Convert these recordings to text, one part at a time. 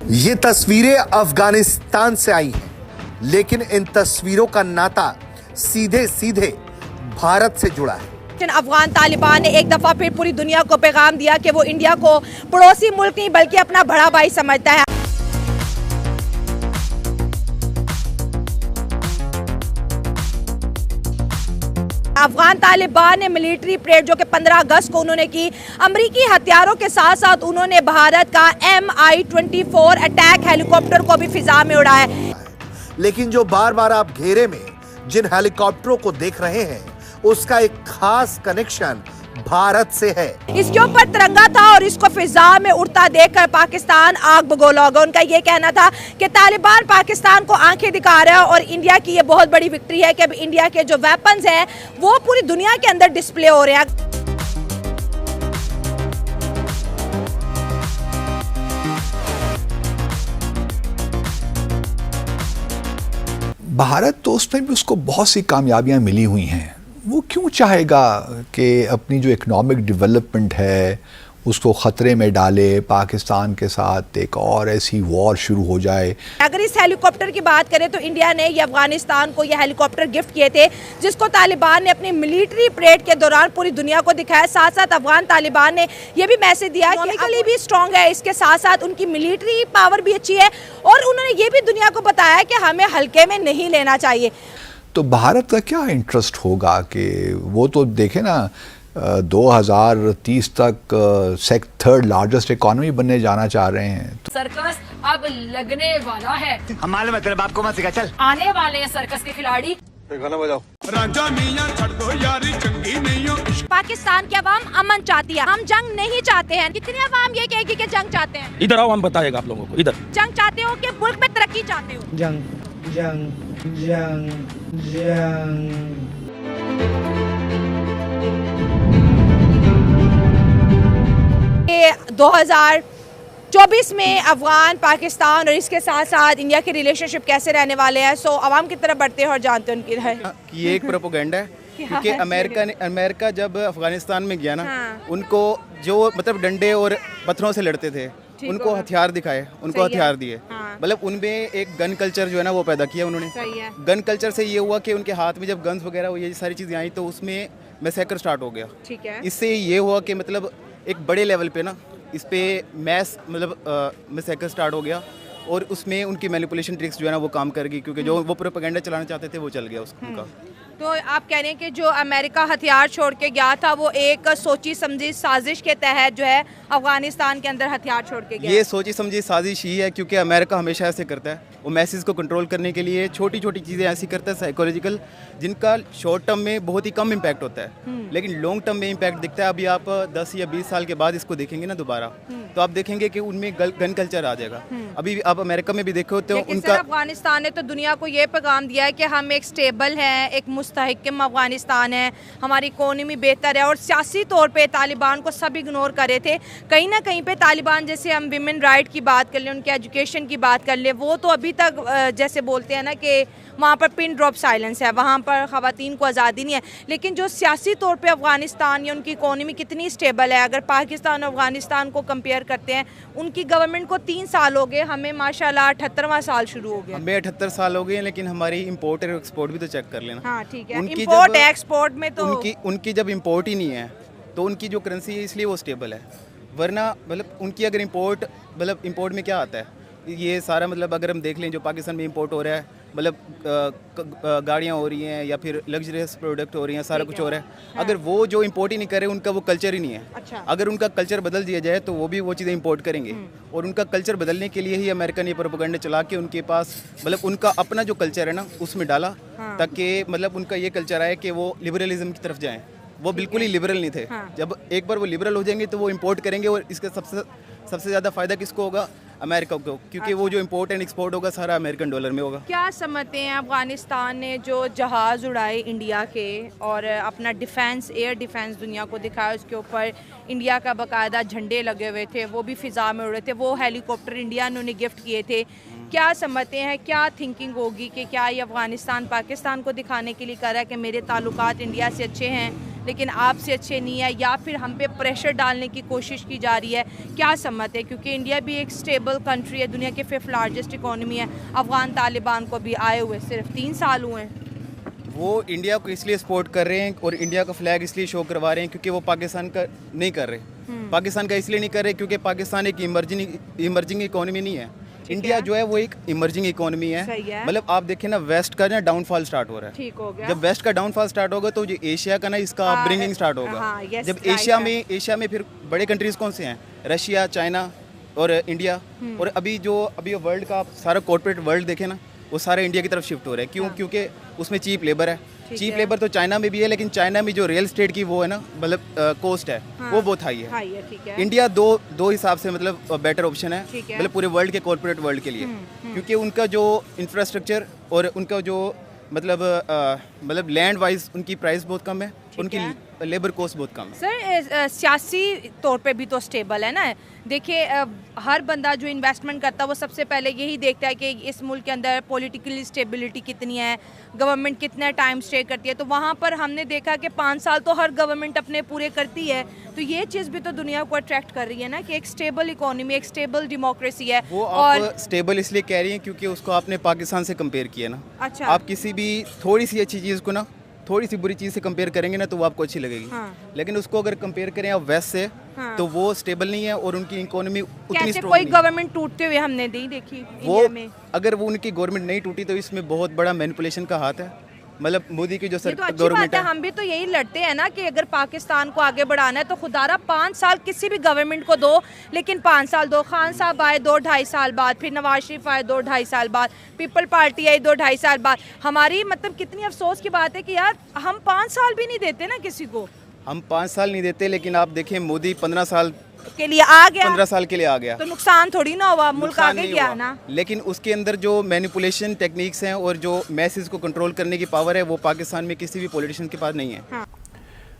ये तस्वीरें अफगानिस्तान से आई हैं, लेकिन इन तस्वीरों का नाता सीधे सीधे भारत से जुड़ा है। अफगान तालिबान ने एक दफा फिर पूरी दुनिया को पैगाम दिया कि वो इंडिया को पड़ोसी मुल्क नहीं बल्कि अपना बड़ा भाई समझता है। अफगान तालिबान ने मिलिट्री परेड जो कि 15 अगस्त को उन्होंने की, अमरीकी हथियारों के साथ साथ उन्होंने भारत का MI-24 अटैक हेलीकॉप्टर को भी फिजा में उड़ाया। लेकिन जो बार बार आप घेरे में जिन हेलीकॉप्टरों को देख रहे हैं उसका एक खास कनेक्शन भारत से है। इसके ऊपर तिरंगा था और इसको फिजा में उड़ता देखकर पाकिस्तान आग बगोला होगा। उनका ये कहना था कि तालिबान पाकिस्तान को आंखें दिखा रहा है और इंडिया की ये बहुत बड़ी विक्ट्री है कि अब इंडिया के जो वेपन्स हैं वो पूरी दुनिया के अंदर डिस्प्ले हो रहे हैं। भारत तो उसमें भी उसको बहुत सी कामयाबियां मिली हुई हैं। वो क्यों चाहेगा कि अपनी जो इकोनॉमिक डेवलपमेंट है उसको ख़तरे में डाले, पाकिस्तान के साथ एक और ऐसी वॉर शुरू हो जाए। अगर इस हेलीकॉप्टर की बात करें तो इंडिया ने ये अफगानिस्तान को ये हेलीकॉप्टर गिफ्ट किए थे, जिसको तालिबान ने अपनी मिलिट्री परेड के दौरान पूरी दुनिया को दिखाया। साथ साथ अफगान तालिबान ने ये भी मैसेज दिया कि इकोनॉमिकली भी स्ट्रॉन्ग है, इसके साथ साथ उनकी मिलिट्री पावर भी अच्छी है और उन्होंने ये भी दुनिया को बताया कि हमें हल्के में नहीं लेना चाहिए। तो भारत का क्या इंटरेस्ट होगा कि वो तो देखे ना 2030 तक थर्ड लार्जेस्ट इकोनॉमी बनने जाना चाह रहे हैं। सर्कस अब लगने वाला है। हमारे मतलब आपको मत सिखा, चल आने वाले हैं सर्कस के खिलाड़ी। गाना बजाओ। राजा मियां छड़ दो यारी चंगी नहीं हो। पाकिस्तान की आवाम अमन चाहती है, हम जंग नहीं चाहते हैं। कितनी आवाम ये कहेगी कि जंग चाहते हैं? इधर आओ, हम बताएगा आप लोगों को। इधर जंग चाहते हो कि मुल्क में तरक्की चाहते हो? जंग जंग जंग जंग। 2024 में अफगान, पाकिस्तान और इसके साथ साथ इंडिया के रिलेशनशिप कैसे रहने वाले हैं, सो आवाम की तरफ बढ़ते हैं और जानते हैं उनकी राय। ये एक प्रोपेगेंडा है क्योंकि अमेरिका जब अफगानिस्तान में गया ना, उनको जो मतलब डंडे और पत्थरों से लड़ते थे उनको हथियार दिखाए, उनको हथियार दिए। मतलब उनमें एक गन कल्चर जो है ना वो पैदा किया उन्होंने। गन कल्चर से ये हुआ कि उनके हाथ में जब गन्स वगैरह ये सारी चीज़ें आई तो उसमें मैसेकर स्टार्ट हो गया। ठीक है। इससे ये हुआ कि मतलब एक बड़े लेवल पे ना इस पे मैस मतलब मैसेकर स्टार्ट हो गया और उसमें उनकी मैनिपुलेशन ट्रिक्स जो है ना वो काम कर गई, क्योंकि जो वो प्रोपेगेंडा चलाना चाहते थे वो चल गया उनका। तो आप कह रहे हैं कि जो अमेरिका हथियार छोड़ के गया था वो एक सोची समझी साजिश के तहत जो है अफगानिस्तान के अंदर हथियार छोड़ के गया। ये सोची समझी साजिश ही है, क्योंकि अमेरिका हमेशा ऐसे करता है। वो मैसेज को कंट्रोल करने के लिए छोटी छोटी चीज़ें ऐसी करता है साइकोलॉजिकल, जिनका शॉर्ट टर्म में बहुत ही कम इम्पैक्ट होता है लेकिन लॉन्ग टर्म में इम्पैक्ट दिखता है। अभी आप 10 या 20 साल के बाद इसको देखेंगे ना दोबारा तो आप देखेंगे कि उनमें गन कल्चर आ जाएगा। अभी आप अमेरिका में भी देखो तो उनका अफगानिस्तान ने तो दुनिया को ये पैगाम दिया है कि हम एक स्टेबल हैं, एक मुस्तहकम अफगानिस्तान है, हमारी इकोनॉमी बेहतर है और सियासी तौर पे तालिबान को सब इग्नोर कर रहे थे। कहीं ना कहीं पे तालिबान, जैसे हम विमेन राइट की बात कर लें, उनके एजुकेशन की बात कर लें, वो तो अभी तक जैसे बोलते हैं ना कि वहाँ पर पिन ड्रॉप साइलेंस है, वहाँ पर ख़वातीन को आज़ादी नहीं है। लेकिन जो सियासी तौर पे अफ़गानिस्तान या उनकी इकोनॉमी कितनी स्टेबल है, अगर पाकिस्तान और अफ़गानिस्तान को कंपेयर करते हैं, उनकी गवर्नमेंट को 3 साल हो गए, हमें माशाल्लाह 78वां साल शुरू हो गया। हमें 78 साल हो गए, लेकिन हमारी इम्पोर्ट और एक्सपोर्ट भी तो चेक कर लेना। हाँ ठीक है, इम्पोर्ट एक्सपोर्ट में तो उनकी जब इम्पोर्ट ही नहीं है तो उनकी जो करेंसी है इसलिए वो स्टेबल है। वरना मतलब उनकी अगर इम्पोर्ट में क्या आता है ये सारा, मतलब अगर हम देख लें जो पाकिस्तान में इंपोर्ट हो रहा है, मतलब गाड़ियाँ हो रही हैं या फिर लग्जरियस प्रोडक्ट हो रही हैं, सारा कुछ हो रहा है। अगर वो जो इंपोर्ट ही नहीं करे, उनका वो कल्चर ही नहीं है। अच्छा। अगर उनका कल्चर बदल दिया जाए तो वो भी वो चीज़ें इंपोर्ट करेंगे और उनका कल्चर बदलने के लिए ही अमेरिका ने प्रोपेगेंडा चला के उनके पास मतलब उनका अपना जो कल्चर है ना उसमें डाला, ताकि मतलब उनका ये कल्चर आए कि वो लिबरलिज्म की तरफ जाएँ। वो बिल्कुल ही लिबरल नहीं थे। जब एक बार वो लिबरल हो जाएंगे तो वो इंपोर्ट करेंगे और इसका सबसे ज़्यादा फ़ायदा किसको होगा? अमेरिका को, क्योंकि वो जो इंपोर्ट एंड एक्सपोर्ट होगा सारा अमेरिकन डॉलर में होगा। क्या समझते हैं अफगानिस्तान ने जो जहाज़ उड़ाए इंडिया के और अपना डिफेंस, एयर डिफेंस दुनिया को दिखाया, उसके ऊपर इंडिया का बाकायदा झंडे लगे हुए थे, वो भी फ़िज़ा में उड़े थे, वो हेलीकॉप्टर इंडिया ने उन्हें गिफ्ट किए थे। क्या समझते हैं, क्या थिंकिंग होगी कि क्या ये अफ़गानिस्तान पाकिस्तान को दिखाने के लिए कर रहा है कि मेरे ताल्लुकात इंडिया से अच्छे हैं, लेकिन आपसे अच्छे नहीं है, या फिर हम पे प्रेशर डालने की कोशिश की जा रही है, क्या समझते हैं? क्योंकि इंडिया भी एक स्टेबल कंट्री है, दुनिया की 5th लार्जेस्ट इकोनॉमी है। अफगान तालिबान को भी आए हुए सिर्फ 3 साल हुए हैं। वो इंडिया को इसलिए सपोर्ट कर रहे हैं और इंडिया का फ्लैग इसलिए शो करवा रहे हैं क्योंकि वो पाकिस्तान का नहीं कर रहे। पाकिस्तान का इसलिए नहीं कर रहे क्योंकि पाकिस्तान एक इमर्जिंग इकोनॉमी नहीं है। इंडिया जो है वो एक इमर्जिंग इकोनॉमी है। मतलब आप देखें ना, वेस्ट का ना डाउनफॉल स्टार्ट हो रहा है। ठीक हो गया। जब वेस्ट का डाउनफॉल स्टार्ट होगा तो जो एशिया का ना इसका अपब्रिंगिंग स्टार्ट होगा। जब एशिया में फिर बड़े कंट्रीज कौन से हैं? रशिया, चाइना और इंडिया। और अभी वर्ल्ड का आप सारा कॉर्पोरेट वर्ल्ड देखें ना, वो सारे इंडिया की तरफ शिफ्ट हो रहे हैं। क्यों? क्योंकि उसमें चीप लेबर है। चीप लेबर तो चाइना में भी है, लेकिन चाइना में जो रियल एस्टेट की वो है ना, मतलब कोस्ट है, वो बहुत हाई है। ठीक है। इंडिया दो हिसाब से मतलब बेटर ऑप्शन है, मतलब पूरे वर्ल्ड के कॉर्पोरेट वर्ल्ड के लिए। क्योंकि उनका जो इंफ्रास्ट्रक्चर और उनका जो मतलब लैंड वाइज उनकी प्राइस बहुत कम है, उनकी लेबर कॉस्ट बहुत कम है। सर, सियासी तौर पे भी तो स्टेबल है ना। देखिए, हर बंदा जो इन्वेस्टमेंट करता है वो सबसे पहले यही देखता है कि इस मुल्क के अंदर पॉलिटिकली स्टेबिलिटी कितनी है, गवर्नमेंट कितना टाइम स्टे करती है। तो वहाँ पर हमने देखा कि 5 साल तो हर गवर्नमेंट अपने पूरे करती है। तो ये चीज़ भी तो दुनिया को अट्रैक्ट कर रही है ना कि एक स्टेबल इकोनॉमी, एक स्टेबल डेमोक्रेसी है। वो और आप स्टेबल इसलिए कह रही हैं क्योंकि उसको आपने पाकिस्तान से कंपेयर किया ना। अच्छा। आप किसी भी थोड़ी सी अच्छी चीज़ को ना थोड़ी सी बुरी चीज़ से कंपेयर करेंगे ना तो वो आपको अच्छी लगेगी। लेकिन उसको अगर कंपेयर करें आप वेस्ट से, तो वो स्टेबल नहीं है और उनकी इकोनॉमी उतनी कैसे स्ट्रॉन्ग कोई नहीं। गवर्नमेंट टूटते हुए हमने नहीं देखी इंडिया में। अगर वो उनकी गवर्नमेंट नहीं टूटी तो इसमें बहुत बड़ा मैनिपुलेशन का हाथ है। मतलब मोदी की जो ये तो अच्छी गवर्नमेंट बात है। हम भी तो यही लड़ते हैं ना कि अगर पाकिस्तान को आगे बढ़ाना है तो खुदारा 5 साल किसी भी गवर्नमेंट को दो, लेकिन 5 साल दो। खान साहब आए 2-2.5 साल बाद, फिर नवाज शरीफ आए 2-2.5 साल बाद, पीपल पार्टी आई 2-2.5 साल बाद। हमारी मतलब कितनी अफसोस की बात है कि यार हम 5 साल भी नहीं देते ना किसी को। हम 5 साल नहीं देते, लेकिन आप देखें मोदी 15 साल के लिए आ गया, 15 साल के लिए आ गया, तो नुकसान थोड़ी ना हुआ, मुल्क नुकसान आगे नहीं गया हुआ। ना। लेकिन उसके अंदर जो मैनिपुलेशन टेक्निक्स हैं और जो मैसेज को कंट्रोल करने की पावर है वो पाकिस्तान में किसी भी पॉलिटिशियन के पास नहीं है।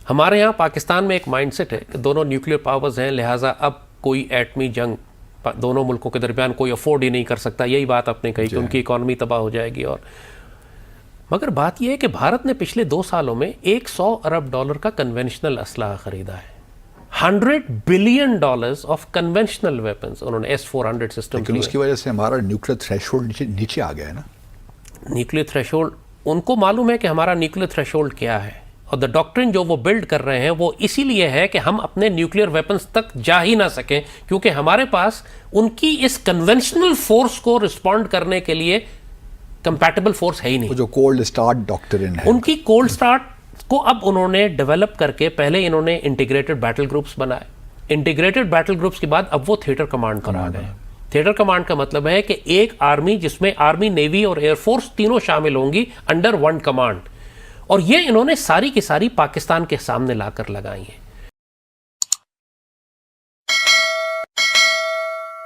हमारे यहाँ पाकिस्तान में एक माइंडसेट है कि दोनों न्यूक्लियर पावर्स हैं, लिहाजा अब कोई एटमी जंग दोनों मुल्कों के दरमियान कोई अफोर्ड ही नहीं कर सकता। यही बात आपने कही कि उनकी इकॉनमी तबाह हो जाएगी। और मगर बात यह है कि भारत ने पिछले 2 सालों में $100 अरब का कन्वेंशनल असलहा खरीदा है। $100 बिलियन ऑफ कन्वेंशनल वेपन्स उन्होंने S-400 सिस्टम। लेकिन उसकी वजह से हमारा न्यूक्लियर थ्रेशोल्ड नीचे आ गया है ना। न्यूक्लियर थ्रेशोल्ड, उनको मालूम है कि हमारा न्यूक्लियर थ्रेशोल्ड क्या है, और द डॉक्ट्रिन जो वो बिल्ड कर रहे हैं वो इसीलिए है कि हम अपने न्यूक्लियर वेपन्स तक जा ही ना सकें, क्योंकि हमारे पास उनकी इस कन्वेंशनल फोर्स को रिस्पॉन्ड करने के लिए कंपैटिबल फोर्स है ही नहीं। जो कोल्ड स्टार्ट डॉक्ट्रिन है, उनकी कोल्ड स्टार्ट को अब उन्होंने डेवलप करके पहले इन्होंने इंटीग्रेटेड बैटल ग्रुप्स बनाए। इंटीग्रेटेड बैटल ग्रुप्स के बाद अब वो थिएटर कमांड पर आ गए। थिएटर कमांड का मतलब है कि एक आर्मी जिसमें आर्मी, नेवी और एयरफोर्स तीनों शामिल होंगी अंडर वन कमांड, और ये इन्होंने सारी की सारी पाकिस्तान के सामने लाकर लगाई हैं।